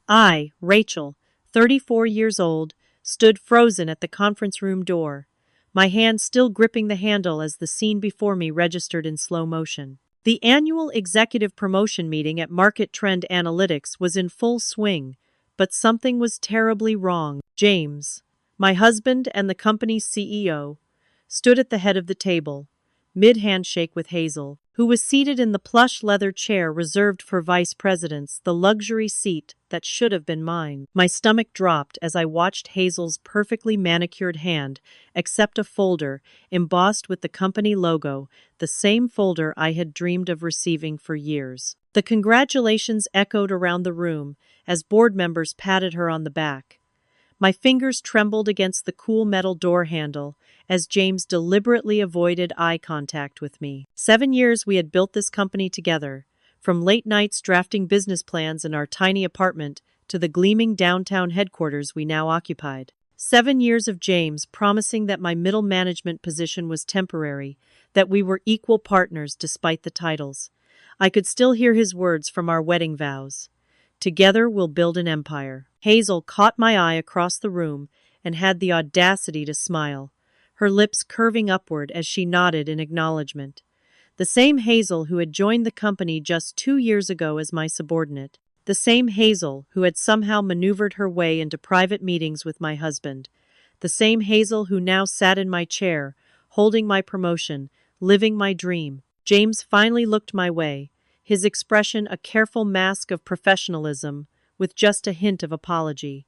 I, Rachel, 34 years old, stood frozen at the conference room door, my hand still gripping the handle as the scene before me registered in slow motion. The annual executive promotion meeting at Market Trend Analytics was in full swing, but something was terribly wrong. James, my husband and the company's CEO, stood at the head of the table, mid-handshake with Hazel, who was seated in the plush leather chair reserved for vice presidents, the luxury seat that should have been mine. My stomach dropped as I watched Hazel's perfectly manicured hand accept a folder embossed with the company logo, the same folder I had dreamed of receiving for years. The congratulations echoed around the room as board members patted her on the back. My fingers trembled against the cool metal door handle as James deliberately avoided eye contact with me. 7 years we had built this company together, from late nights drafting business plans in our tiny apartment to the gleaming downtown headquarters we now occupied. 7 years of James promising that my middle management position was temporary, that we were equal partners despite the titles. I could still hear his words from our wedding vows. Together we'll build an empire. Hazel caught my eye across the room and had the audacity to smile, her lips curving upward as she nodded in acknowledgement. The same Hazel who had joined the company just 2 years ago as my subordinate. The same Hazel who had somehow maneuvered her way into private meetings with my husband. The same Hazel who now sat in my chair, holding my promotion, living my dream. James finally looked my way, his expression a careful mask of professionalism, with just a hint of apology.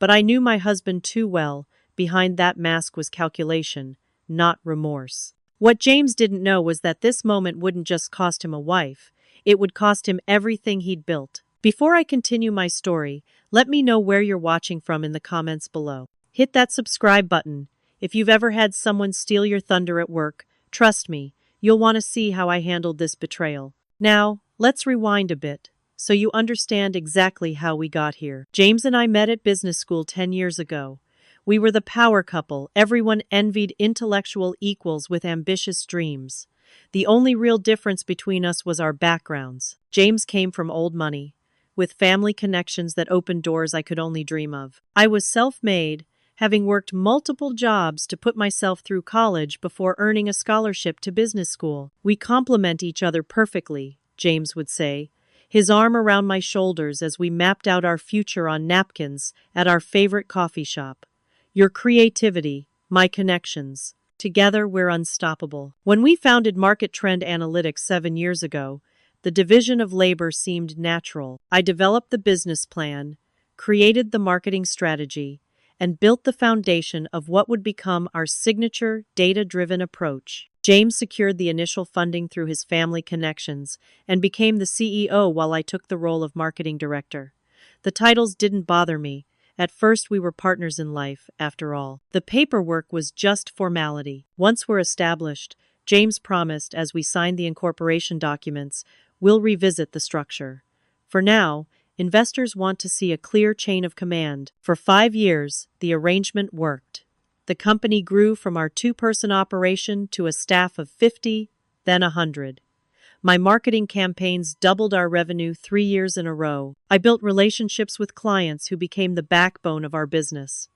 But I knew my husband too well, behind that mask was calculation, not remorse. What James didn't know was that this moment wouldn't just cost him a wife, it would cost him everything he'd built. Before I continue my story, let me know where you're watching from in the comments below. Hit that subscribe button. If you've ever had someone steal your thunder at work, trust me, you'll want to see how I handled this betrayal. Now, let's rewind a bit, so you understand exactly how we got here. James and I met at business school 10 years ago. We were the power couple everyone envied, intellectual equals with ambitious dreams. The only real difference between us was our backgrounds. James came from old money, with family connections that opened doors I could only dream of. I was self-made, having worked multiple jobs to put myself through college before earning a scholarship to business school. We complement each other perfectly, James would say, his arm around my shoulders as we mapped out our future on napkins at our favorite coffee shop. Your creativity, my connections. Together we're unstoppable. When we founded Market Trend Analytics 7 years ago, the division of labor seemed natural. I developed the business plan, created the marketing strategy, and built the foundation of what would become our signature data-driven approach. James secured the initial funding through his family connections and became the CEO while I took the role of marketing director. The titles didn't bother me. At first we were partners in life, after all. The paperwork was just formality. Once we're established, James promised as we signed the incorporation documents, we'll revisit the structure. For now, investors want to see a clear chain of command. For 5 years, the arrangement worked. The company grew from our 2-person operation to a staff of 50, then 100. My marketing campaigns doubled our revenue 3 years in a row. I built relationships with clients who became the backbone of our business.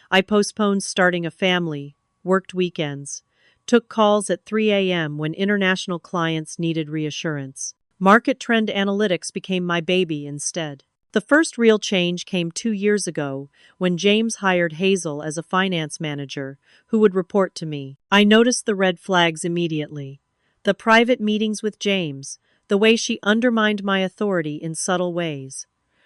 I postponed starting a family, worked weekends, took calls at 3 a.m. when international clients needed reassurance. Market Trend Analytics became my baby instead. The first real change came 2 years ago when James hired Hazel as a finance manager who would report to me. I noticed the red flags immediately. The private meetings with James, the way she undermined my authority in subtle ways.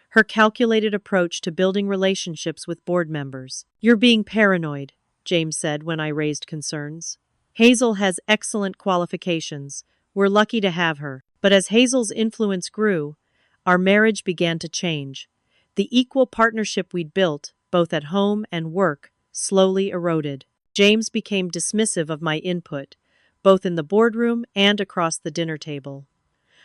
Her calculated approach to building relationships with board members. "You're being paranoid," James said when I raised concerns. "Hazel has excellent qualifications. We're lucky to have her." But as Hazel's influence grew, our marriage began to change. The equal partnership we'd built, both at home and work, slowly eroded. James became dismissive of my input, both in the boardroom and across the dinner table.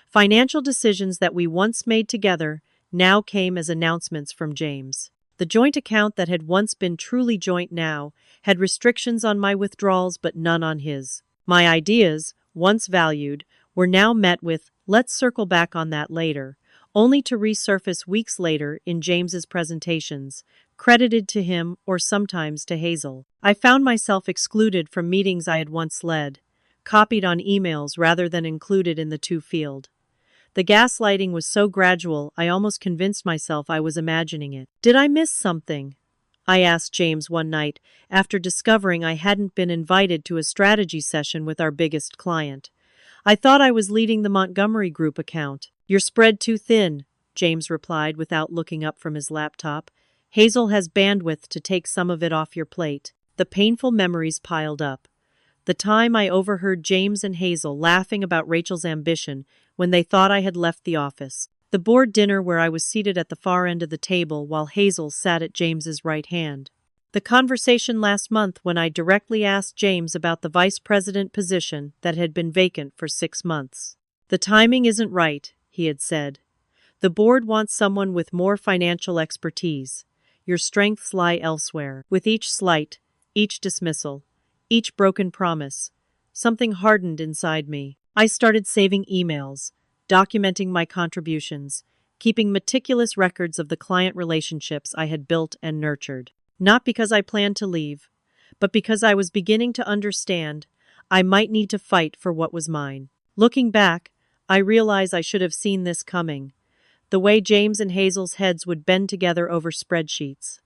Financial decisions that we once made together now came as announcements from James. The joint account that had once been truly joint now had restrictions on my withdrawals but none on his. My ideas, once valued, were now met with, "Let's circle back on that later," only to resurface weeks later in James's presentations, credited to him or sometimes to Hazel. I found myself excluded from meetings I had once led, copied on emails rather than included in the to field. The gaslighting was so gradual, I almost convinced myself I was imagining it. Did I miss something? I asked James one night, after discovering I hadn't been invited to a strategy session with our biggest client. I thought I was leading the Montgomery Group account. You're spread too thin, James replied without looking up from his laptop. Hazel has bandwidth to take some of it off your plate. The painful memories piled up. The time I overheard James and Hazel laughing about Rachel's ambition when they thought I had left the office. The board dinner where I was seated at the far end of the table while Hazel sat at James's right hand. The conversation last month when I directly asked James about the vice president position that had been vacant for 6 months. The timing isn't right, he had said. The board wants someone with more financial expertise. Your strengths lie elsewhere. With each slight, each dismissal, each broken promise, something hardened inside me. I started saving emails, documenting my contributions, keeping meticulous records of the client relationships I had built and nurtured. Not because I planned to leave, but because I was beginning to understand I might need to fight for what was mine. Looking back, I realize I should have seen this coming. The way James and Hazel's heads would bend together over spreadsheets.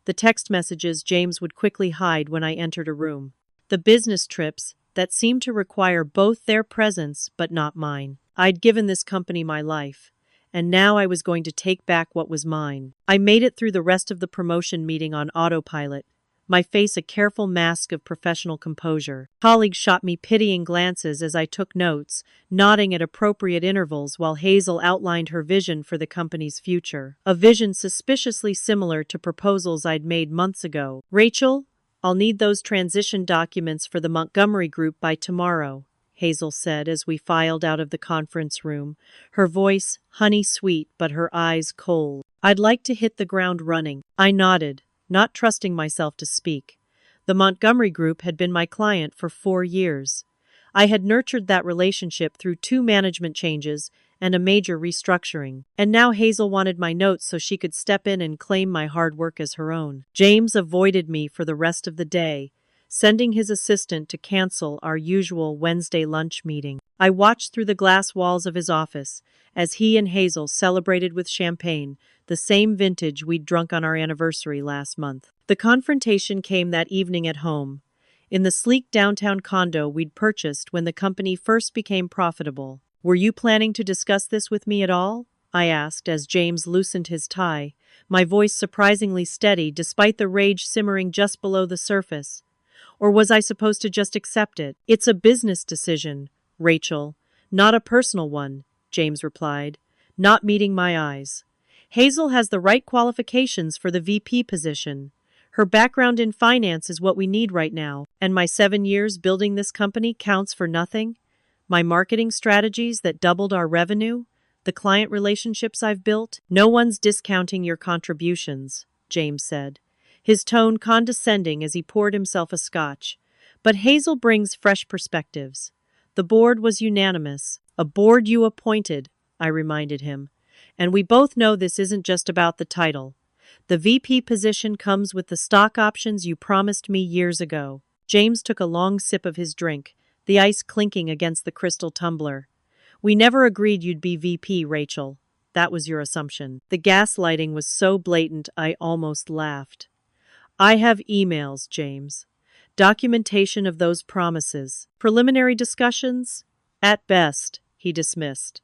The text messages James would quickly hide when I entered a room. The business trips that seemed to require both their presence but not mine. I'd given this company my life, and now I was going to take back what was mine. I made it through the rest of the promotion meeting on autopilot, my face a careful mask of professional composure. Colleagues shot me pitying glances as I took notes, nodding at appropriate intervals while Hazel outlined her vision for the company's future. A vision suspiciously similar to proposals I'd made months ago. Rachel, I'll need those transition documents for the Montgomery Group by tomorrow, Hazel said as we filed out of the conference room, her voice honey-sweet but her eyes cold. I'd like to hit the ground running. I nodded, not trusting myself to speak. The Montgomery Group had been my client for 4 years. I had nurtured that relationship through 2 management changes and a major restructuring. And now Hazel wanted my notes so she could step in and claim my hard work as her own. James avoided me for the rest of the day, sending his assistant to cancel our usual Wednesday lunch meeting. I watched through the glass walls of his office as he and Hazel celebrated with champagne, the same vintage we'd drunk on our anniversary last month. The confrontation came that evening at home, in the sleek downtown condo we'd purchased when the company first became profitable. Were you planning to discuss this with me at all? I asked as James loosened his tie, my voice surprisingly steady despite the rage simmering just below the surface. Or was I supposed to just accept it? It's a business decision, Rachel, not a personal one, James replied, not meeting my eyes. Hazel has the right qualifications for the VP position. Her background in finance is what we need right now, and my 7 years building this company counts for nothing? My marketing strategies that doubled our revenue? The client relationships I've built? No one's discounting your contributions, James said, his tone condescending as he poured himself a scotch. But Hazel brings fresh perspectives. The board was unanimous. A board you appointed, I reminded him. And we both know this isn't just about the title. The VP position comes with the stock options you promised me years ago. James took a long sip of his drink, the ice clinking against the crystal tumbler. We never agreed you'd be VP, Rachel. That was your assumption. The gaslighting was so blatant I almost laughed. I have emails, James. Documentation of those promises. Preliminary discussions? At best, he dismissed.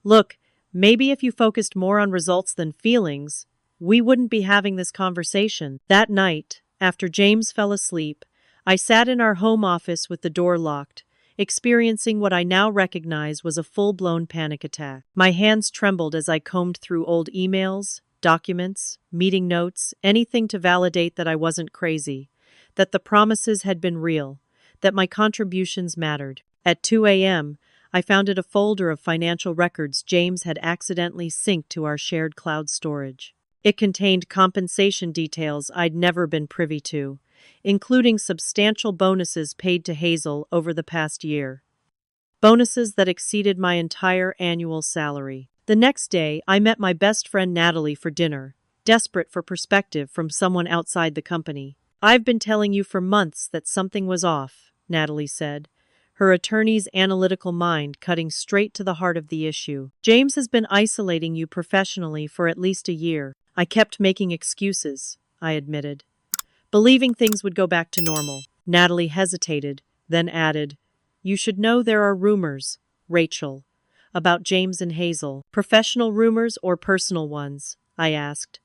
Look, maybe if you focused more on results than feelings, we wouldn't be having this conversation. That night, after James fell asleep, I sat in our home office with the door locked, experiencing what I now recognize was a full-blown panic attack. My hands trembled as I combed through old emails, documents, meeting notes, anything to validate that I wasn't crazy, that the promises had been real, that my contributions mattered. At 2 a.m., I found a folder of financial records James had accidentally synced to our shared cloud storage. It contained compensation details I'd never been privy to, including substantial bonuses paid to Hazel over the past year. Bonuses that exceeded my entire annual salary. The next day, I met my best friend Natalie for dinner, desperate for perspective from someone outside the company. "I've been telling you for months that something was off," Natalie said, her attorney's analytical mind cutting straight to the heart of the issue. "James has been isolating you professionally for at least a year." I kept making excuses, I admitted, believing things would go back to normal. Natalie hesitated, then added, "You should know there are rumors, Rachel, about James and Hazel." "Professional rumors or personal ones?" I asked,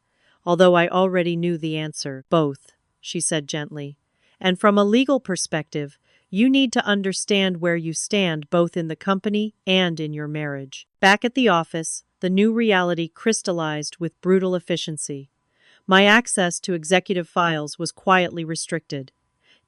although I already knew the answer. "Both," she said gently. "And from a legal perspective, you need to understand where you stand both in the company and in your marriage." Back at the office, the new reality crystallized with brutal efficiency. My access to executive files was quietly restricted.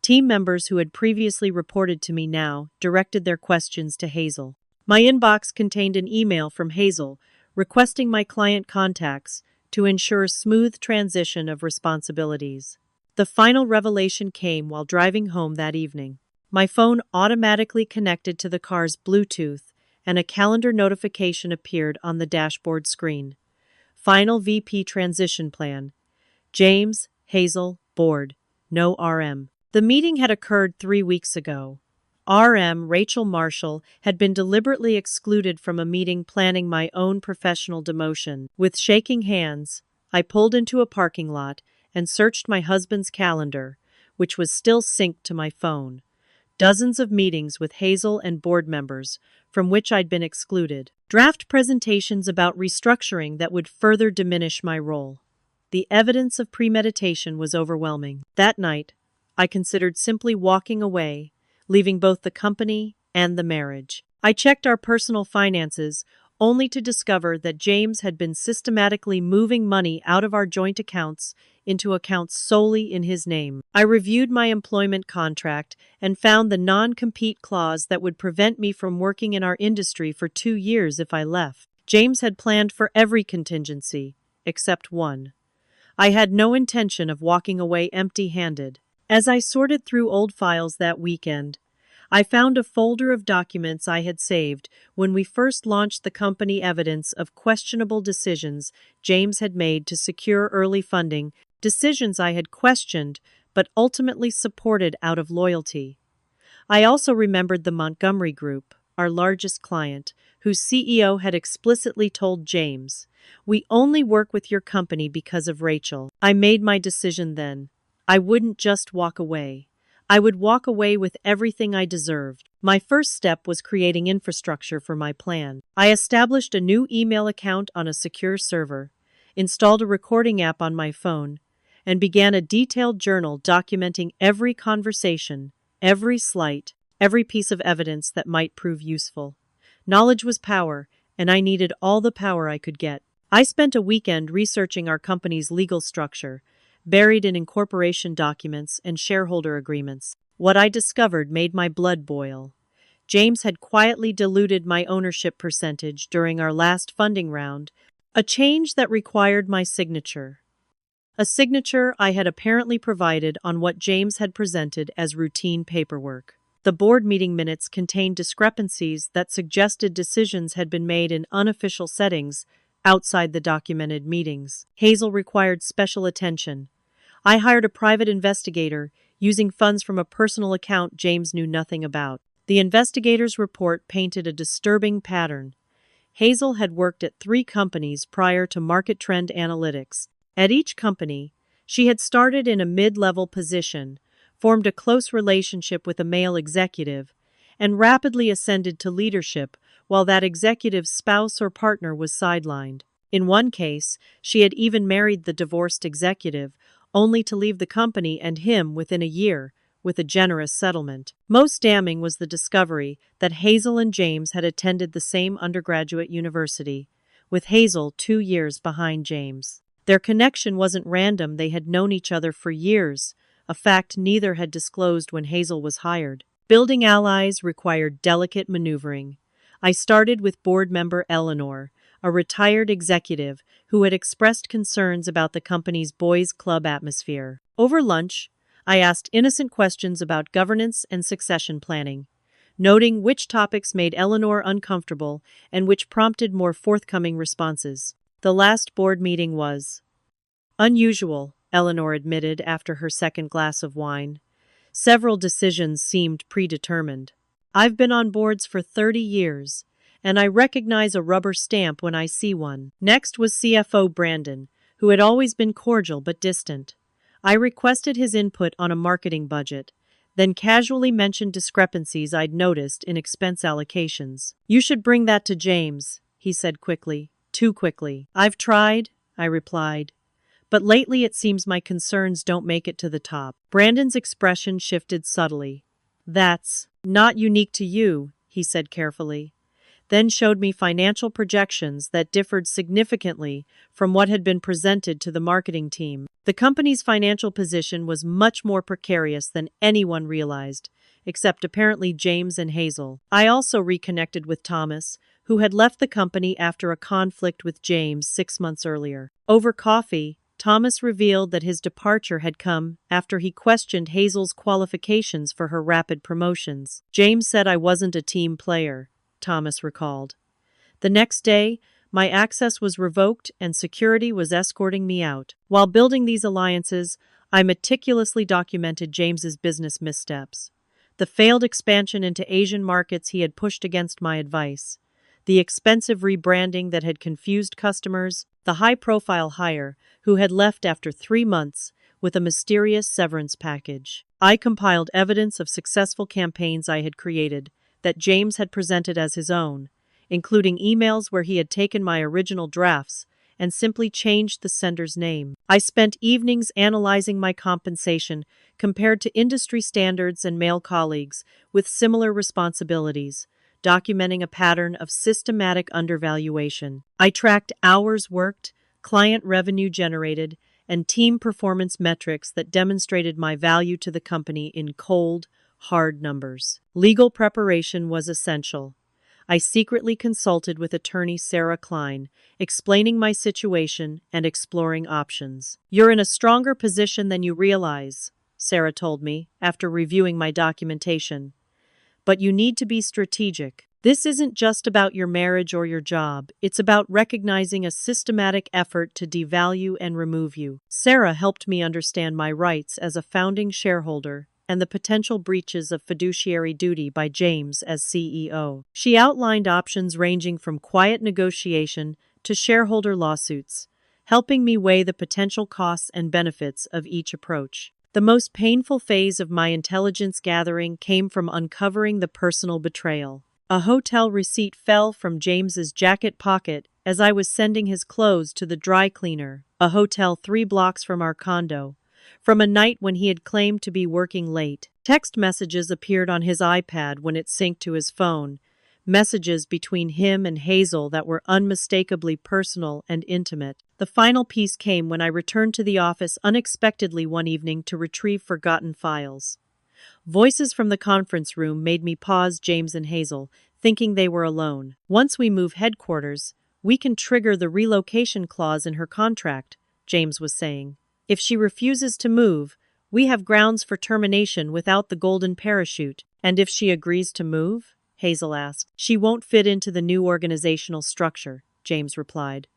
Team members who had previously reported to me now directed their questions to Hazel. My inbox contained an email from Hazel requesting my client contacts to ensure smooth transition of responsibilities. The final revelation came while driving home that evening. My phone automatically connected to the car's Bluetooth, and a calendar notification appeared on the dashboard screen. Final VP transition plan. James, Hazel, board. No RM. The meeting had occurred 3 weeks ago. RM Rachel Marshall had been deliberately excluded from a meeting planning my own professional demotion. With shaking hands, I pulled into a parking lot and searched my husband's calendar, which was still synced to my phone. Dozens of meetings with Hazel and board members, from which I'd been excluded. Draft presentations about restructuring that would further diminish my role. The evidence of premeditation was overwhelming. That night, I considered simply walking away, leaving both the company and the marriage. I checked our personal finances, only to discover that James had been systematically moving money out of our joint accounts into accounts solely in his name. I reviewed my employment contract and found the non-compete clause that would prevent me from working in our industry for 2 years if I left. James had planned for every contingency, except one. I had no intention of walking away empty-handed. As I sorted through old files that weekend, I found a folder of documents I had saved when we first launched the company, evidence of questionable decisions James had made to secure early funding, decisions I had questioned but ultimately supported out of loyalty. I also remembered the Montgomery Group, our largest client, whose CEO had explicitly told James, "We only work with your company because of Rachel." I made my decision then. I wouldn't just walk away. I would walk away with everything I deserved. My first step was creating infrastructure for my plan. I established a new email account on a secure server, installed a recording app on my phone, and began a detailed journal documenting every conversation, every slight, every piece of evidence that might prove useful. Knowledge was power, and I needed all the power I could get. I spent a weekend researching our company's legal structure, buried in incorporation documents and shareholder agreements. What I discovered made my blood boil. James had quietly diluted my ownership percentage during our last funding round, a change that required my signature. A signature I had apparently provided on what James had presented as routine paperwork. The board meeting minutes contained discrepancies that suggested decisions had been made in unofficial settings outside the documented meetings. Hazel required special attention. I hired a private investigator using funds from a personal account James knew nothing about. The investigator's report painted a disturbing pattern. Hazel had worked at 3 companies prior to Market Trend Analytics. At each company, she had started in a mid-level position, formed a close relationship with a male executive, and rapidly ascended to leadership while that executive's spouse or partner was sidelined. In one case, she had even married the divorced executive, only to leave the company and him within a year, with a generous settlement. Most damning was the discovery that Hazel and James had attended the same undergraduate university, with Hazel 2 years behind James. Their connection wasn't random, they had known each other for years, a fact neither had disclosed when Hazel was hired. Building allies required delicate maneuvering. I started with board member Eleanor, a retired executive who had expressed concerns about the company's boys' club atmosphere. Over lunch, I asked innocent questions about governance and succession planning. noting which topics made Eleanor uncomfortable and which prompted more forthcoming responses. The last board meeting was unusual, Eleanor admitted after her second glass of wine. Several decisions seemed predetermined. I've been on boards for 30 years, and I recognize a rubber stamp when I see one. Next was CFO Brandon, who had always been cordial but distant. I requested his input on a marketing budget, then casually mentioned discrepancies I'd noticed in expense allocations. You should bring that to James, he said quickly. Too quickly. I've tried, I replied. But lately it seems my concerns don't make it to the top. Brandon's expression shifted subtly. That's not unique to you, he said carefully, then showed me financial projections that differed significantly from what had been presented to the marketing team. The company's financial position was much more precarious than anyone realized, except apparently James and Hazel. I also reconnected with Thomas, who had left the company after a conflict with James 6 months earlier. Over coffee, Thomas revealed that his departure had come after he questioned Hazel's qualifications for her rapid promotions. James said I wasn't a team player, Thomas recalled. The next day, my access was revoked and security was escorting me out. While building these alliances, I meticulously documented James's business missteps. The failed expansion into Asian markets he had pushed against my advice, the expensive rebranding that had confused customers, the high-profile hire who had left after 3 months with a mysterious severance package. I compiled evidence of successful campaigns I had created that James had presented as his own, including emails where he had taken my original drafts and simply changed the sender's name. I spent evenings analyzing my compensation compared to industry standards and male colleagues with similar responsibilities, documenting a pattern of systematic undervaluation. I tracked hours worked, client revenue generated, and team performance metrics that demonstrated my value to the company in cold, hard numbers. Legal preparation was essential. I secretly consulted with attorney Sarah Klein, explaining my situation and exploring options. You're in a stronger position than you realize, Sarah told me after reviewing my documentation. But you need to be strategic. This isn't just about your marriage or your job. It's about recognizing a systematic effort to devalue and remove you. Sarah helped me understand my rights as a founding shareholder and the potential breaches of fiduciary duty by James as CEO. She outlined options ranging from quiet negotiation to shareholder lawsuits, helping me weigh the potential costs and benefits of each approach. The most painful phase of my intelligence gathering came from uncovering the personal betrayal. A hotel receipt fell from James's jacket pocket as I was sending his clothes to the dry cleaner, a hotel 3 blocks from our condo, from a night when he had claimed to be working late. Text messages appeared on his iPad when it synced to his phone, messages between him and Hazel that were unmistakably personal and intimate. The final piece came when I returned to the office unexpectedly one evening to retrieve forgotten files. Voices from the conference room made me pause James and Hazel, thinking they were alone. Once we move headquarters, we can trigger the relocation clause in her contract, James was saying. If she refuses to move, we have grounds for termination without the golden parachute. And if she agrees to move? Hazel asked. She won't fit into the new organizational structure, James replied.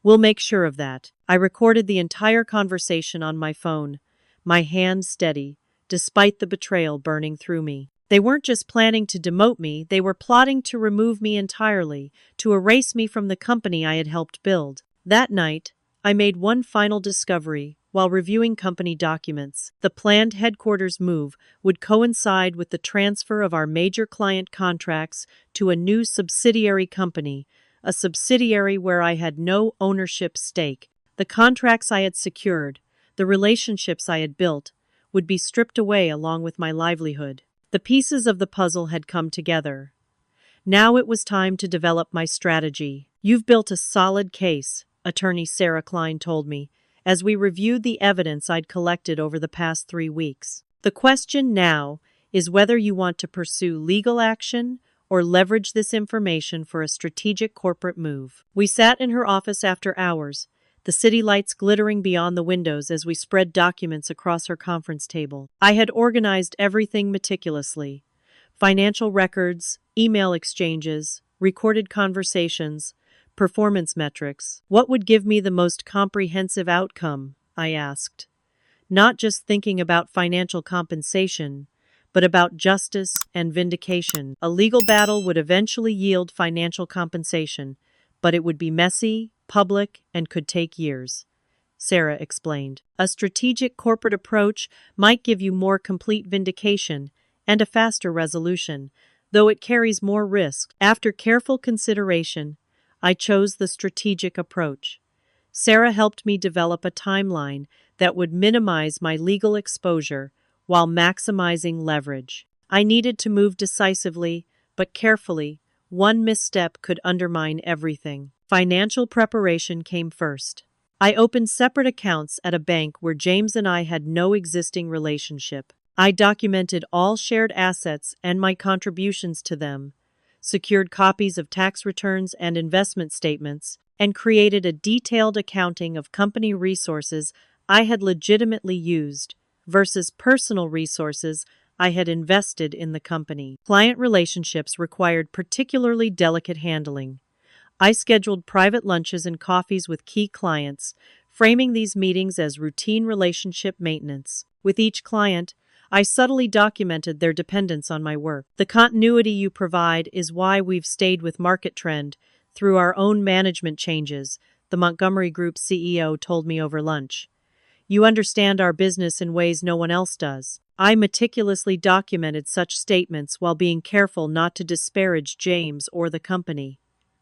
We'll make sure of that. I recorded the entire conversation on my phone, my hand steady, despite the betrayal burning through me. They weren't just planning to demote me, they were plotting to remove me entirely, to erase me from the company I had helped build. That night, I made one final discovery while reviewing company documents. The planned headquarters move would coincide with the transfer of our major client contracts to a new subsidiary company, a subsidiary where I had no ownership stake. The contracts I had secured, the relationships I had built, would be stripped away along with my livelihood. The pieces of the puzzle had come together. Now it was time to develop my strategy. You've built a solid case, attorney Sarah Klein told me, as we reviewed the evidence I'd collected over the past 3 weeks. The question now is whether you want to pursue legal action or leverage this information for a strategic corporate move. We sat in her office after hours, the city lights glittering beyond the windows as we spread documents across her conference table. I had organized everything meticulously, Financial records, email exchanges, recorded conversations, performance metrics. What would give me the most comprehensive outcome? I asked. Not just thinking about financial compensation, but about justice and vindication. A legal battle would eventually yield financial compensation, but it would be messy, public, and could take years. Sarah explained. A strategic corporate approach might give you more complete vindication and a faster resolution, though it carries more risk. After careful consideration, I chose the strategic approach. Sarah helped me develop a timeline that would minimize my legal exposure while maximizing leverage. I needed to move decisively, but carefully. One misstep could undermine everything. Financial preparation came first. I opened separate accounts at a bank where James and I had no existing relationship. I documented all shared assets and my contributions to them, secured copies of tax returns and investment statements, and created a detailed accounting of company resources I had legitimately used versus personal resources I had invested in the company. Client relationships required particularly delicate handling. I scheduled private lunches and coffees with key clients, framing these meetings as routine relationship maintenance. With each client, I subtly documented their dependence on my work. The continuity you provide is why we've stayed with market trend through our own management changes, the Montgomery Group CEO told me over lunch. You understand our business in ways no one else does. I meticulously documented such statements while being careful not to disparage James or the company.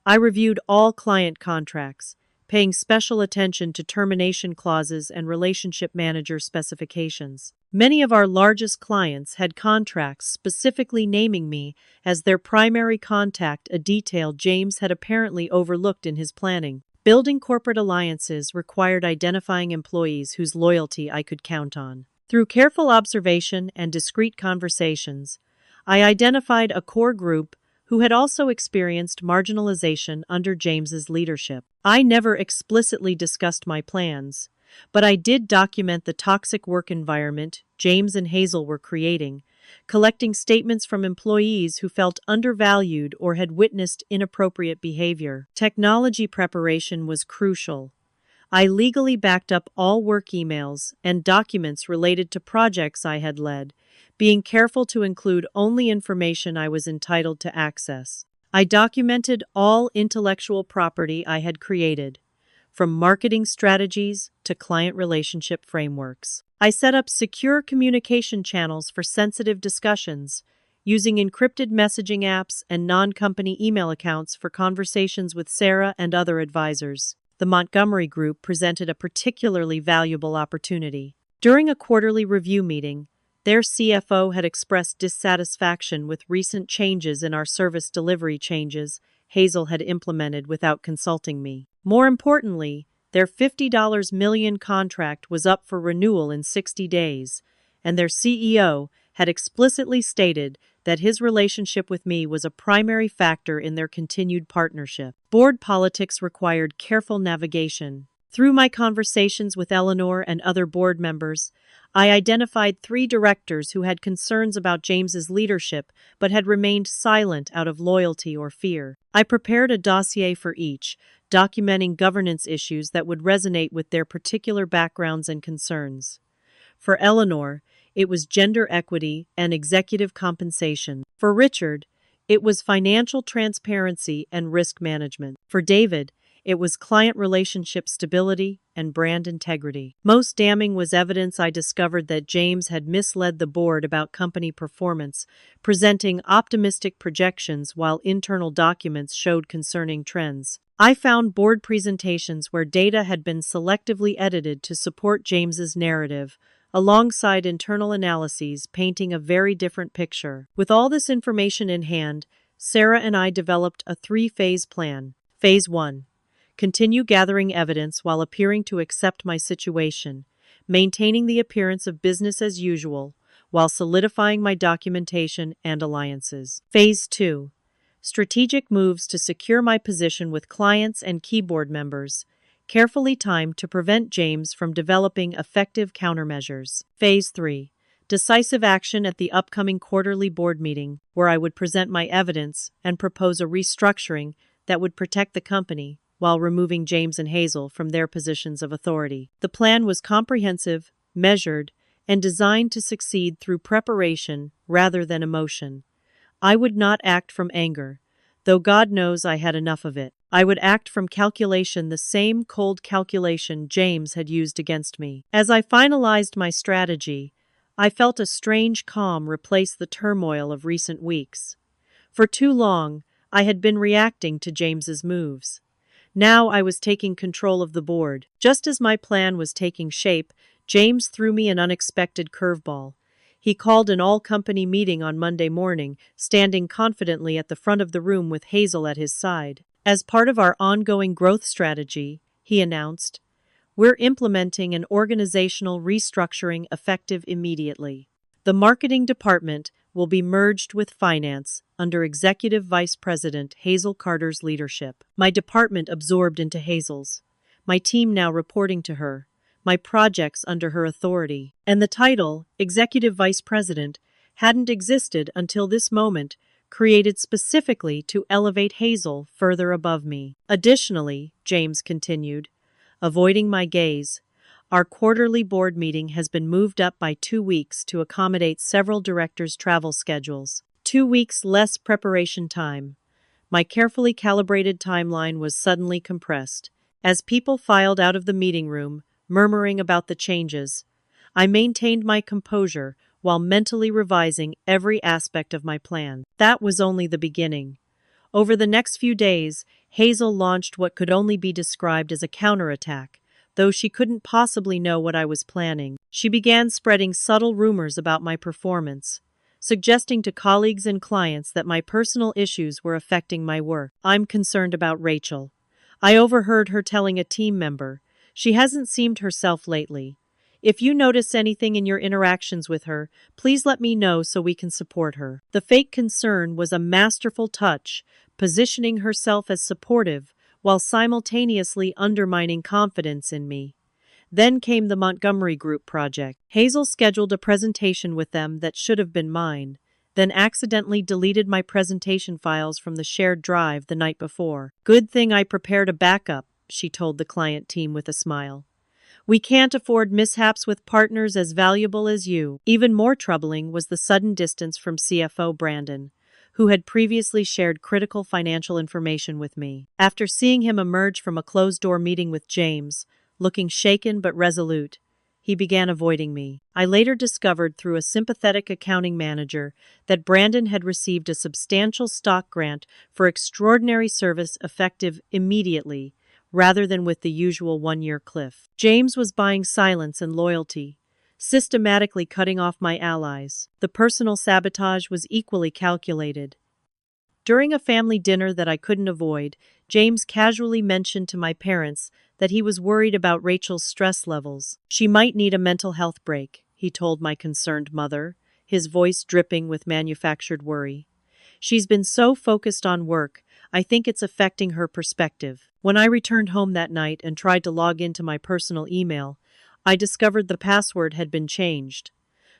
I reviewed all client contracts, paying special attention to termination clauses and relationship manager specifications. Many of our largest clients had contracts specifically naming me as their primary contact, a detail James had apparently overlooked in his planning. Building corporate alliances required identifying employees whose loyalty I could count on. Through careful observation and discreet conversations, I identified a core group who had also experienced marginalization under James's leadership. I never explicitly discussed my plans, but I did document the toxic work environment James and Hazel were creating, collecting statements from employees who felt undervalued or had witnessed inappropriate behavior. Technology preparation was crucial. I legally backed up all work emails and documents related to projects I had led, being careful to include only information I was entitled to access. I documented all intellectual property I had created, from marketing strategies to client relationship frameworks. I set up secure communication channels for sensitive discussions, using encrypted messaging apps and non-company email accounts for conversations with Sarah and other advisors. The Montgomery Group presented a particularly valuable opportunity. During a quarterly review meeting, their CFO had expressed dissatisfaction with recent changes in our service delivery changes Hazel had implemented without consulting me. More importantly, their $50 million contract was up for renewal in 60 days, and their CEO had explicitly stated that his relationship with me was a primary factor in their continued partnership. Board politics required careful navigation. Through my conversations with Eleanor and other board members, I identified 3 directors who had concerns about James's leadership but had remained silent out of loyalty or fear. I prepared a dossier for each, documenting governance issues that would resonate with their particular backgrounds and concerns. For Eleanor, it was gender equity and executive compensation. For Richard, it was financial transparency and risk management. For David, it was client relationship stability and brand integrity. Most damning was evidence I discovered that James had misled the board about company performance, presenting optimistic projections while internal documents showed concerning trends. I found board presentations where data had been selectively edited to support James's narrative, alongside internal analyses painting a very different picture. With all this information in hand, Sarah and I developed a 3-phase plan. Phase 1. Continue gathering evidence while appearing to accept my situation, maintaining the appearance of business as usual, while solidifying my documentation and alliances. Phase 2. Strategic moves to secure my position with clients and key board members, carefully timed to prevent James from developing effective countermeasures. Phase 3. decisive action at the upcoming quarterly board meeting, where I would present my evidence and propose a restructuring that would protect the company while removing James and Hazel from their positions of authority. The plan was comprehensive, measured, and designed to succeed through preparation rather than emotion. I would not act from anger, though God knows I had enough of it. I would act from calculation, the same cold calculation James had used against me. As I finalized my strategy, I felt a strange calm replace the turmoil of recent weeks. For too long, I had been reacting to James's moves. Now I was taking control of the board. Just as my plan was taking shape, James threw me an unexpected curveball. He called an all-company meeting on Monday morning, standing confidently at the front of the room with Hazel at his side. As part of our ongoing growth strategy, he announced, we're implementing an organizational restructuring effective immediately. The marketing department will be merged with finance under Executive Vice President Hazel Carter's leadership. My department absorbed into Hazel's. My team now reporting to her. My projects under her authority. And the title, Executive Vice President, hadn't existed until this moment, created specifically to elevate Hazel further above me. Additionally, James continued, avoiding my gaze, our quarterly board meeting has been moved up by 2 weeks to accommodate several directors' travel schedules. 2 weeks less preparation time. My carefully calibrated timeline was suddenly compressed. As people filed out of the meeting room, murmuring about the changes, I maintained my composure while mentally revising every aspect of my plan. That was only the beginning. Over the next few days, Hazel launched what could only be described as a counterattack, though she couldn't possibly know what I was planning. She began spreading subtle rumors about my performance, suggesting to colleagues and clients that my personal issues were affecting my work. I'm concerned about Rachel. I overheard her telling a team member, she hasn't seemed herself lately. If you notice anything in your interactions with her, please let me know so we can support her. The fake concern was a masterful touch, positioning herself as supportive while simultaneously undermining confidence in me. Then came the Montgomery Group project. Hazel scheduled a presentation with them that should have been mine, then accidentally deleted my presentation files from the shared drive the night before. Good thing I prepared a backup, she told the client team with a smile. We can't afford mishaps with partners as valuable as you. Even more troubling was the sudden distance from CFO Brandon, who had previously shared critical financial information with me. After seeing him emerge from a closed-door meeting with James, looking shaken but resolute, he began avoiding me. I later discovered through a sympathetic accounting manager that Brandon had received a substantial stock grant for extraordinary service effective immediately, rather than with the usual 1-year cliff. James was buying silence and loyalty, systematically cutting off my allies. The personal sabotage was equally calculated. During a family dinner that I couldn't avoid, James casually mentioned to my parents that he was worried about Rachel's stress levels. She might need a mental health break, he told my concerned mother, his voice dripping with manufactured worry. She's been so focused on work, I think it's affecting her perspective. When I returned home that night and tried to log into my personal email, I discovered the password had been changed.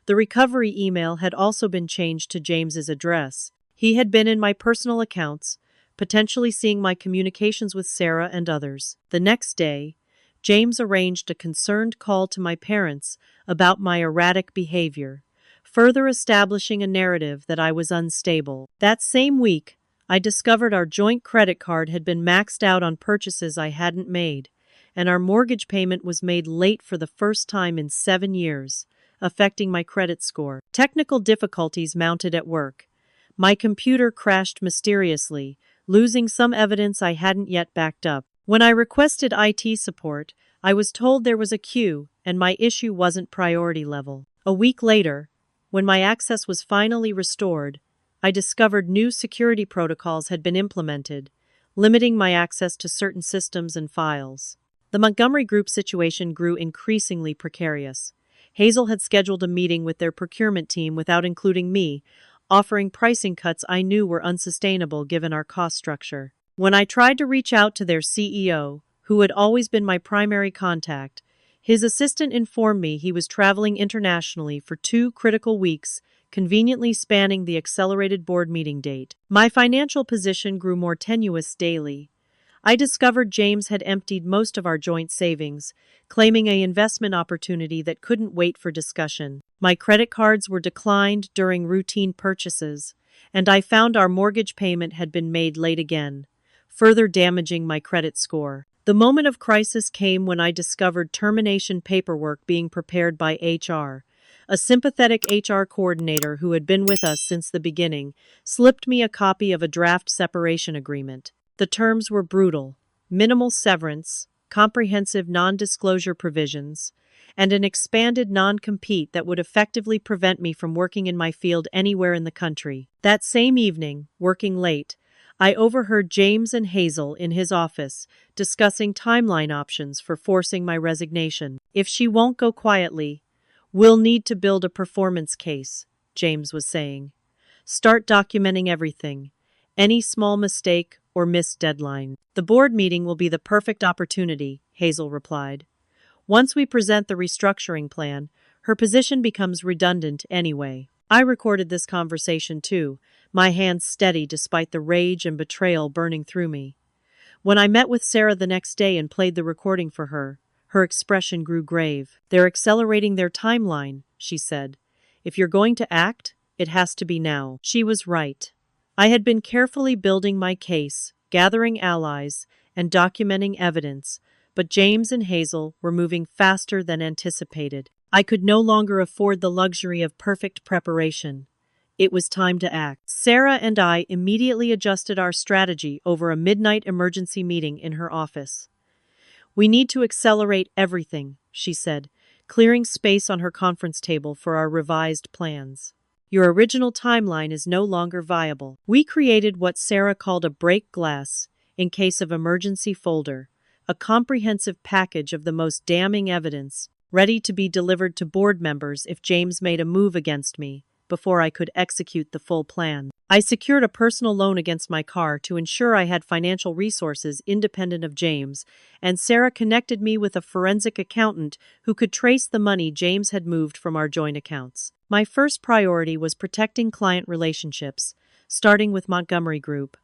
The recovery email had also been changed to James's address. He had been in my personal accounts, potentially seeing my communications with Sarah and others. The next day, James arranged a concerned call to my parents about my erratic behavior, further establishing a narrative that I was unstable. That same week, I discovered our joint credit card had been maxed out on purchases I hadn't made, and our mortgage payment was made late for the first time in 7 years, affecting my credit score. Technical difficulties mounted at work. My computer crashed mysteriously, losing some evidence I hadn't yet backed up. When I requested IT support, I was told there was a queue and my issue wasn't priority level. A week later, when my access was finally restored, I discovered new security protocols had been implemented, limiting my access to certain systems and files. The Montgomery Group situation grew increasingly precarious. Hazel had scheduled a meeting with their procurement team without including me, offering pricing cuts I knew were unsustainable given our cost structure. When I tried to reach out to their CEO, who had always been my primary contact, His assistant informed me he was traveling internationally for 2 critical weeks, conveniently spanning the accelerated board meeting date. My financial position grew more tenuous daily. I discovered James had emptied most of our joint savings, claiming an investment opportunity that couldn't wait for discussion. My credit cards were declined during routine purchases, and I found our mortgage payment had been made late again, further damaging my credit score. The moment of crisis came when I discovered termination paperwork being prepared by HR. A sympathetic HR coordinator who had been with us since the beginning slipped me a copy of a draft separation agreement. The terms were brutal: minimal severance, comprehensive non-disclosure provisions, and an expanded non-compete that would effectively prevent me from working in my field anywhere in the country. That same evening, working late, I overheard James and Hazel in his office discussing timeline options for forcing my resignation. "If she won't go quietly, we'll need to build a performance case," James was saying. "Start documenting everything, any small mistake or missed deadline." "The board meeting will be the perfect opportunity," Hazel replied. "Once we present the restructuring plan, her position becomes redundant anyway." I recorded this conversation too, my hands steady despite the rage and betrayal burning through me. When I met with Sarah the next day and played the recording for her, her expression grew grave. "They're accelerating their timeline," she said. "If you're going to act, it has to be now." She was right. I had been carefully building my case, gathering allies, and documenting evidence, but James and Hazel were moving faster than anticipated. I could no longer afford the luxury of perfect preparation. It was time to act. Sarah and I immediately adjusted our strategy over a midnight emergency meeting in her office. "We need to accelerate everything," she said, clearing space on her conference table for our revised plans. "Your original timeline is no longer viable." We created what Sarah called a break glass in case of emergency folder, a comprehensive package of the most damning evidence, ready to be delivered to board members if James made a move against me before I could execute the full plan. I secured a personal loan against my car to ensure I had financial resources independent of James, and Sarah connected me with a forensic accountant who could trace the money James had moved from our joint accounts. My first priority was protecting client relationships, starting with Montgomery Group.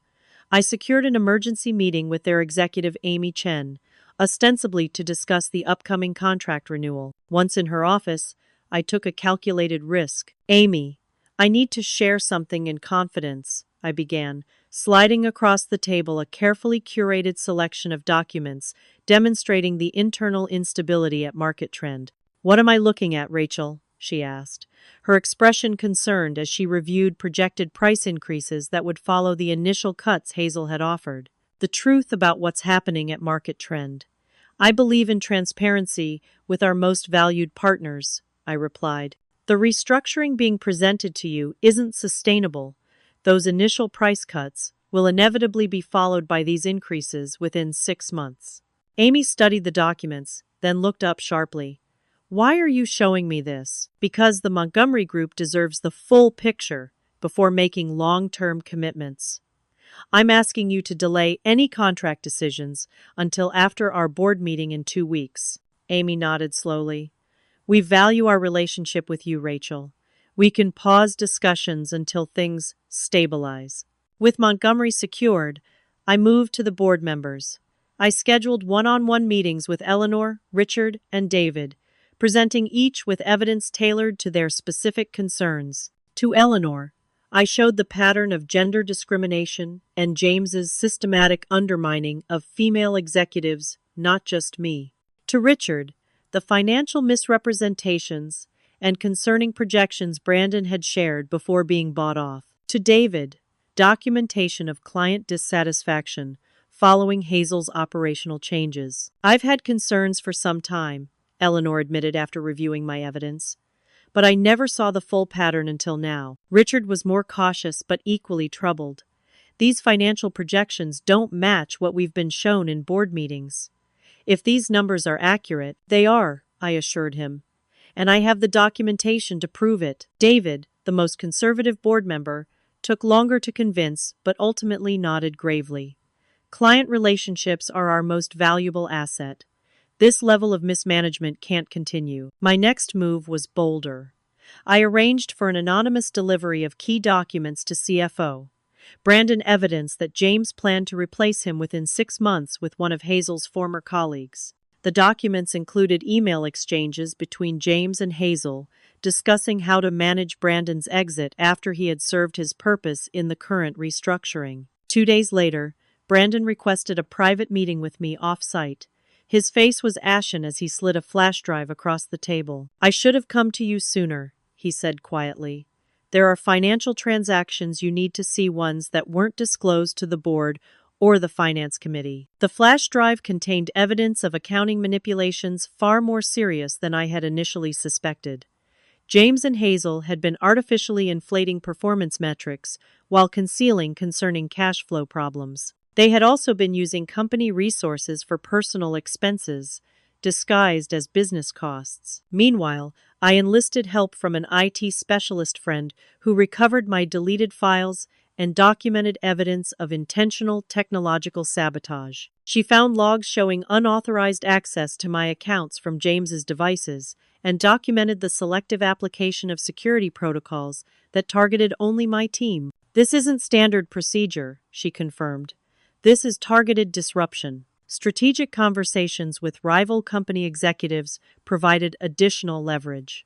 I secured an emergency meeting with their executive Amy Chen, ostensibly to discuss the upcoming contract renewal. Once in her office, I took a calculated risk. "Amy, I need to share something in confidence," I began, sliding across the table a carefully curated selection of documents demonstrating the internal instability at Market Trend. "What am I looking at, Rachel?" she asked, her expression concerned as she reviewed projected price increases that would follow the initial cuts Hazel had offered. "The truth about what's happening at Market Trend. I believe in transparency with our most valued partners," I replied. "The restructuring being presented to you isn't sustainable. Those initial price cuts will inevitably be followed by these increases within 6 months." Amy studied the documents, then looked up sharply. "Why are you showing me this?" "Because the Montgomery Group deserves the full picture before making long-term commitments. I'm asking you to delay any contract decisions until after our board meeting in 2 weeks." Amy nodded slowly. "We value our relationship with you, Rachel. We can pause discussions until things stabilize." With Montgomery secured, I moved to the board members. I scheduled one-on-one meetings with Eleanor, Richard, and David, presenting each with evidence tailored to their specific concerns. To Eleanor, I showed the pattern of gender discrimination and James's systematic undermining of female executives, not just me. To Richard, the financial misrepresentations and concerning projections Brandon had shared before being bought off. To David, documentation of client dissatisfaction following Hazel's operational changes. "I've had concerns for some time," Eleanor admitted after reviewing my evidence, "but I never saw the full pattern until now." Richard was more cautious but equally troubled. "These financial projections don't match what we've been shown in board meetings." "If these numbers are accurate, they are," I assured him, "and I have the documentation to prove it." David, the most conservative board member, took longer to convince but ultimately nodded gravely. "Client relationships are our most valuable asset. This level of mismanagement can't continue. My next move was bolder. I arranged for an anonymous delivery of key documents to CFO. Brandon evidenced that James planned to replace him within 6 months with one of Hazel's former colleagues. The documents included email exchanges between James and Hazel, discussing how to manage Brandon's exit after he had served his purpose in the current restructuring. 2 days later, Brandon requested a private meeting with me off-site. His face was ashen as he slid a flash drive across the table. "I should have come to you sooner," he said quietly. "There are financial transactions you need to see, ones that weren't disclosed to the board or the finance committee." The flash drive contained evidence of accounting manipulations far more serious than I had initially suspected. James and Hazel had been artificially inflating performance metrics while concealing concerning cash flow problems. They had also been using company resources for personal expenses, disguised as business costs. Meanwhile, I enlisted help from an IT specialist friend who recovered my deleted files and documented evidence of intentional technological sabotage. She found logs showing unauthorized access to my accounts from James's devices and documented the selective application of security protocols that targeted only my team. "This isn't standard procedure," she confirmed. "This is targeted disruption." Strategic conversations with rival company executives provided additional leverage.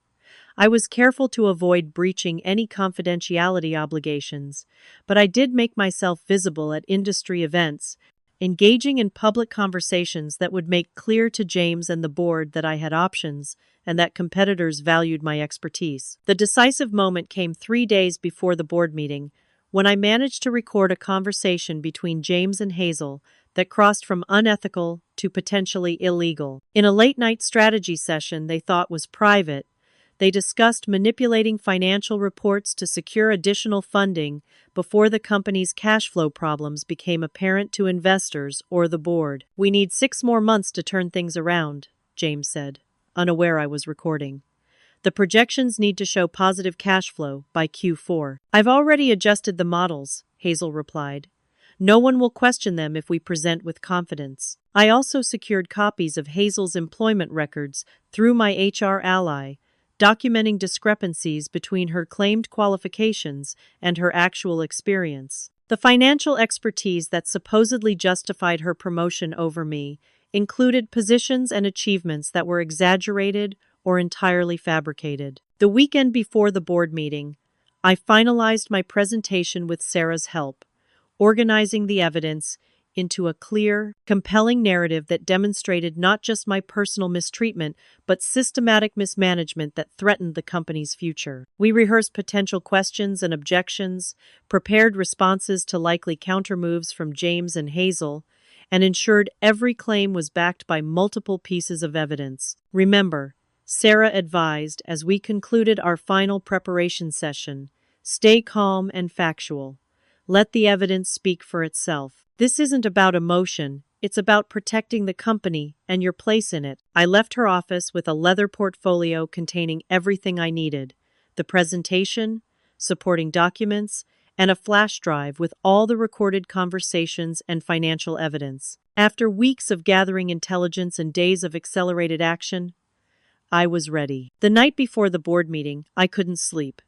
I was careful to avoid breaching any confidentiality obligations, but I did make myself visible at industry events, engaging in public conversations that would make clear to James and the board that I had options and that competitors valued my expertise. The decisive moment came 3 days before the board meeting, when I managed to record a conversation between James and Hazel that crossed from unethical to potentially illegal. In a late-night strategy session they thought was private, they discussed manipulating financial reports to secure additional funding before the company's cash flow problems became apparent to investors or the board. "We need 6 more months to turn things around," James said, unaware I was recording. "The projections need to show positive cash flow by Q4. "I've already adjusted the models," Hazel replied. "No one will question them if we present with confidence." I also secured copies of Hazel's employment records through my HR ally, documenting discrepancies between her claimed qualifications and her actual experience. The financial expertise that supposedly justified her promotion over me included positions and achievements that were exaggerated or entirely fabricated. The weekend before the board meeting, I finalized my presentation with Sarah's help, organizing the evidence into a clear, compelling narrative that demonstrated not just my personal mistreatment, but systematic mismanagement that threatened the company's future. We rehearsed potential questions and objections, prepared responses to likely countermoves from James and Hazel, and ensured every claim was backed by multiple pieces of evidence. "Remember," Sarah advised as we concluded our final preparation session, "stay calm and factual. Let the evidence speak for itself. This isn't about emotion, it's about protecting the company and your place in it." I left her office with a leather portfolio containing everything I needed: the presentation, supporting documents, and a flash drive with all the recorded conversations and financial evidence. After weeks of gathering intelligence and days of accelerated action, I was ready. The night before the board meeting, I couldn't sleep.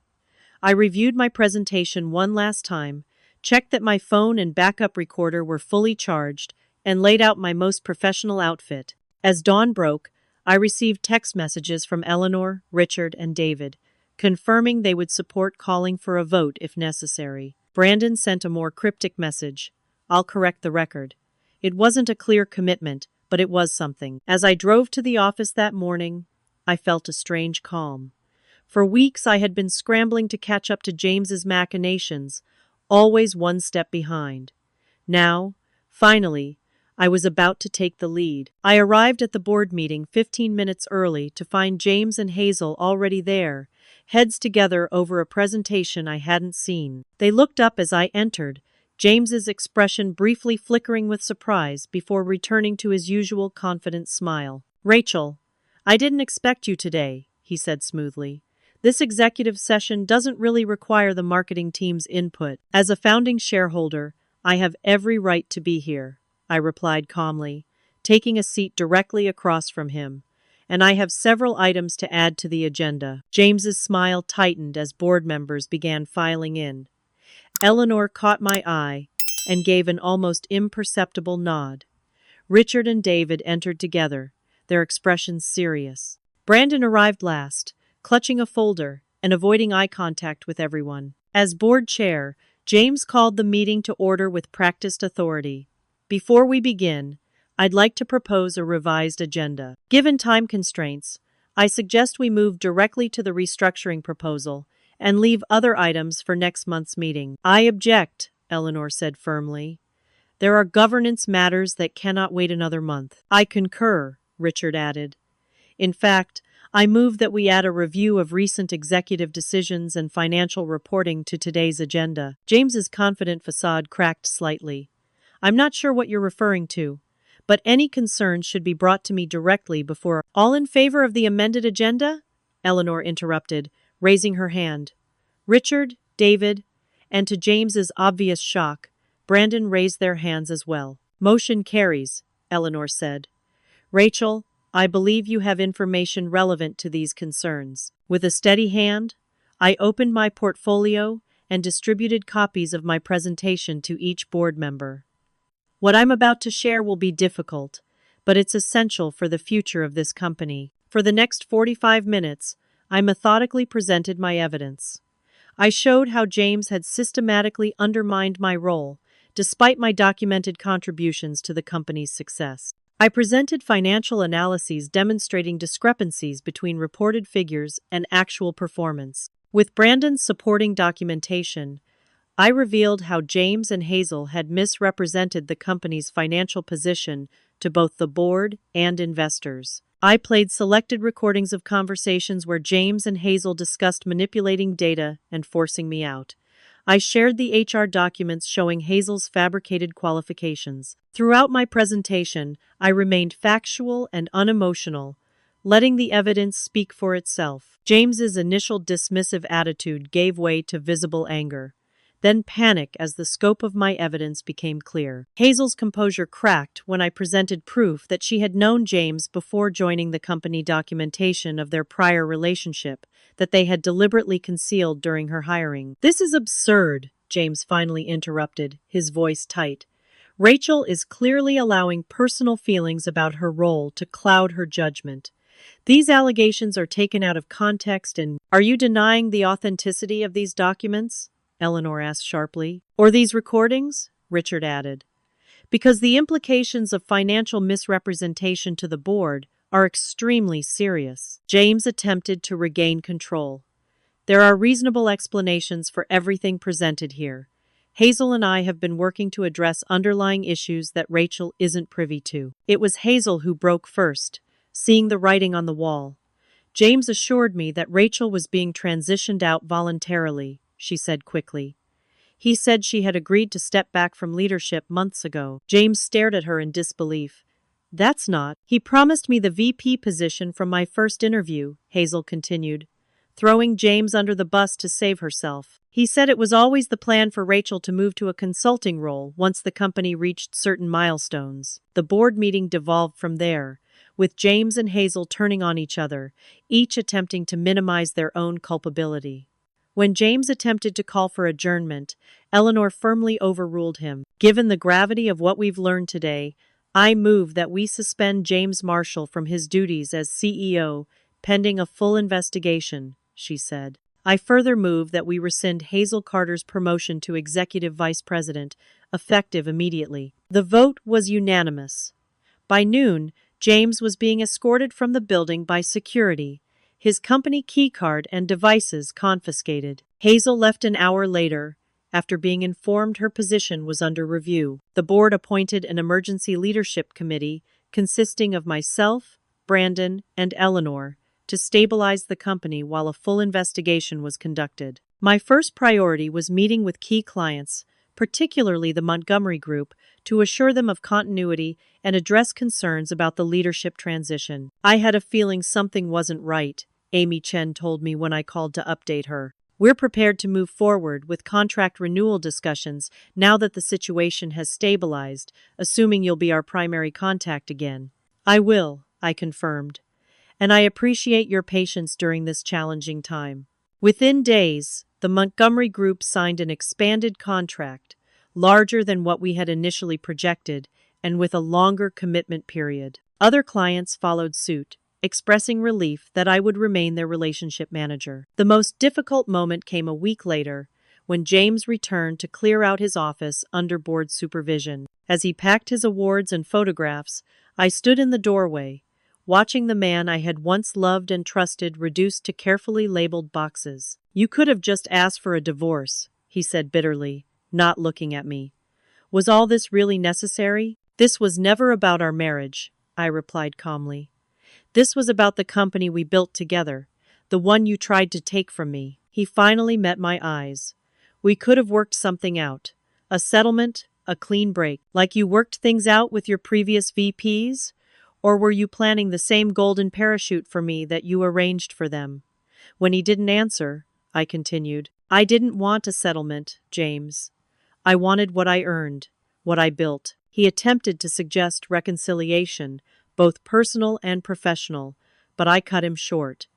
I reviewed my presentation one last time, checked that my phone and backup recorder were fully charged, and laid out my most professional outfit. As dawn broke, I received text messages from Eleanor, Richard, and David, confirming they would support calling for a vote if necessary. Brandon sent a more cryptic message: "I'll correct the record." It wasn't a clear commitment, but it was something. As I drove to the office that morning, I felt a strange calm. For weeks I had been scrambling to catch up to James's machinations, always one step behind. Now, finally, I was about to take the lead. I arrived at the board meeting 15 minutes early to find James and Hazel already there, heads together over a presentation I hadn't seen. They looked up as I entered, James's expression briefly flickering with surprise before returning to his usual confident smile. "Rachel, I didn't expect you today," he said smoothly. "This executive session doesn't really require the marketing team's input. As a founding shareholder, I have every right to be here," I replied calmly, taking a seat directly across from him. "And I have several items to add to the agenda." James's smile tightened as board members began filing in. Eleanor caught my eye and gave an almost imperceptible nod. Richard and David entered together, their expressions serious. Brandon arrived last, clutching a folder and avoiding eye contact with everyone. As board chair, James called the meeting to order with practiced authority. "Before we begin, I'd like to propose a revised agenda. Given time constraints, I suggest we move directly to the restructuring proposal and leave other items for next month's meeting." "I object," Eleanor said firmly. "There are governance matters that cannot wait another month." "I concur," Richard added. "In fact, I move that we add a review of recent executive decisions and financial reporting to today's agenda." James's confident facade cracked slightly. "I'm not sure what you're referring to, but any concerns should be brought to me directly before—" "All in favor of the amended agenda?" Eleanor interrupted, raising her hand. Richard, David, and to James's obvious shock, Brandon raised their hands as well. "Motion carries," Eleanor said. "Rachel, I believe you have information relevant to these concerns." With a steady hand, I opened my portfolio and distributed copies of my presentation to each board member. "What I'm about to share will be difficult, but it's essential for the future of this company." For the next 45 minutes, I methodically presented my evidence. I showed how James had systematically undermined my role, despite my documented contributions to the company's success. I presented financial analyses demonstrating discrepancies between reported figures and actual performance. With Brandon's supporting documentation, I revealed how James and Hazel had misrepresented the company's financial position to both the board and investors. I played selected recordings of conversations where James and Hazel discussed manipulating data and forcing me out. I shared the HR documents showing Hazel's fabricated qualifications. Throughout my presentation, I remained factual and unemotional, letting the evidence speak for itself. James's initial dismissive attitude gave way to visible anger, then panic as the scope of my evidence became clear. Hazel's composure cracked when I presented proof that she had known James before joining the company, documentation of their prior relationship that they had deliberately concealed during her hiring. "This is absurd," James finally interrupted, his voice tight. "Rachel is clearly allowing personal feelings about her role to cloud her judgment. These allegations are taken out of context and—" "Are you denying the authenticity of these documents?" Eleanor asked sharply. "Or these recordings?" Richard added. "Because the implications of financial misrepresentation to the board are extremely serious." James attempted to regain control. "There are reasonable explanations for everything presented here. Hazel and I have been working to address underlying issues that Rachel isn't privy to." "It was Hazel who broke first, seeing the writing on the wall. James assured me that Rachel was being transitioned out voluntarily," she said quickly. "He said she had agreed to step back from leadership months ago." James stared at her in disbelief. "That's not—" "He promised me the VP position from my first interview," Hazel continued, throwing James under the bus to save herself. "He said it was always the plan for Rachel to move to a consulting role once the company reached certain milestones." The board meeting devolved from there, with James and Hazel turning on each other, each attempting to minimize their own culpability. When James attempted to call for adjournment, Eleanor firmly overruled him. "Given the gravity of what we've learned today, I move that we suspend James Marshall from his duties as CEO, pending a full investigation," she said. "I further move that we rescind Hazel Carter's promotion to Executive Vice President, effective immediately." The vote was unanimous. By noon, James was being escorted from the building by security, his company keycard and devices confiscated. Hazel left an hour later, after being informed her position was under review. The board appointed an emergency leadership committee consisting of myself, Brandon, and Eleanor to stabilize the company while a full investigation was conducted. My first priority was meeting with key clients, particularly the Montgomery Group, to assure them of continuity and address concerns about the leadership transition. "I had a feeling something wasn't right," Amy Chen told me when I called to update her. We're prepared to move forward with contract renewal discussions now that the situation has stabilized, assuming you'll be our primary contact again. I will, I confirmed, and I appreciate your patience during this challenging time. Within days, the Montgomery Group signed an expanded contract, larger than what we had initially projected, and with a longer commitment period. Other clients followed suit, expressing relief that I would remain their relationship manager. The most difficult moment came a week later, when James returned to clear out his office under board supervision. As he packed his awards and photographs, I stood in the doorway, watching the man I had once loved and trusted reduced to carefully labeled boxes. "You could have just asked for a divorce," he said bitterly, not looking at me. "Was all this really necessary?" "This was never about our marriage," I replied calmly. "This was about the company we built together, the one you tried to take from me." He finally met my eyes. "We could have worked something out. A settlement, a clean break. Like you worked things out with your previous VPs? Or were you planning the same golden parachute for me that you arranged for them?" When he didn't answer, I continued, "I didn't want a settlement, James. I wanted what I earned, what I built." He attempted to suggest reconciliation, both personal and professional, but I cut him short.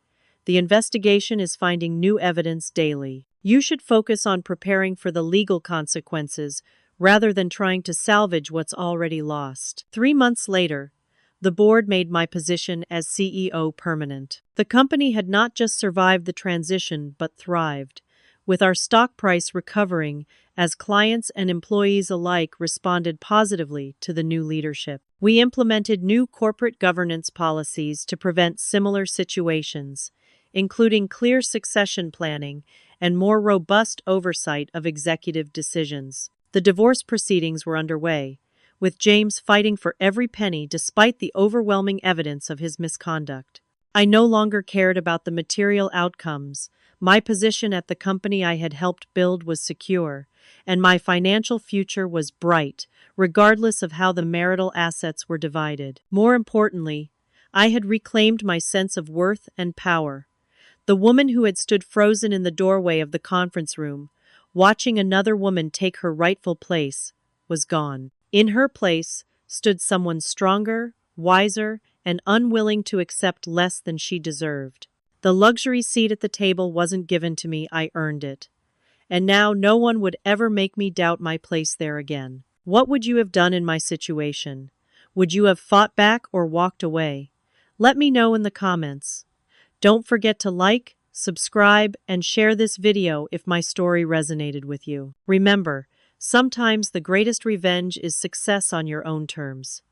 "The investigation is finding new evidence daily. You should focus on preparing for the legal consequences rather than trying to salvage what's already lost." 3 months later, the board made my position as CEO permanent. The company had not just survived the transition but thrived, with our stock price recovering as clients and employees alike responded positively to the new leadership. We implemented new corporate governance policies to prevent similar situations, including clear succession planning and more robust oversight of executive decisions. The divorce proceedings were underway, with James fighting for every penny despite the overwhelming evidence of his misconduct. I no longer cared about the material outcomes. My position at the company I had helped build was secure, and my financial future was bright, regardless of how the marital assets were divided. More importantly, I had reclaimed my sense of worth and power. The woman who had stood frozen in the doorway of the conference room, watching another woman take her rightful place, was gone. In her place stood someone stronger, wiser, and unwilling to accept less than she deserved. The luxury seat at the table wasn't given to me, I earned it. And now no one would ever make me doubt my place there again. What would you have done in my situation? Would you have fought back or walked away? Let me know in the comments. Don't forget to like, subscribe, and share this video if my story resonated with you. Remember, sometimes the greatest revenge is success on your own terms.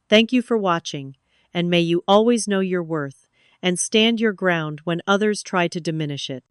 Thank you for watching, and may you always know your worth and stand your ground when others try to diminish it.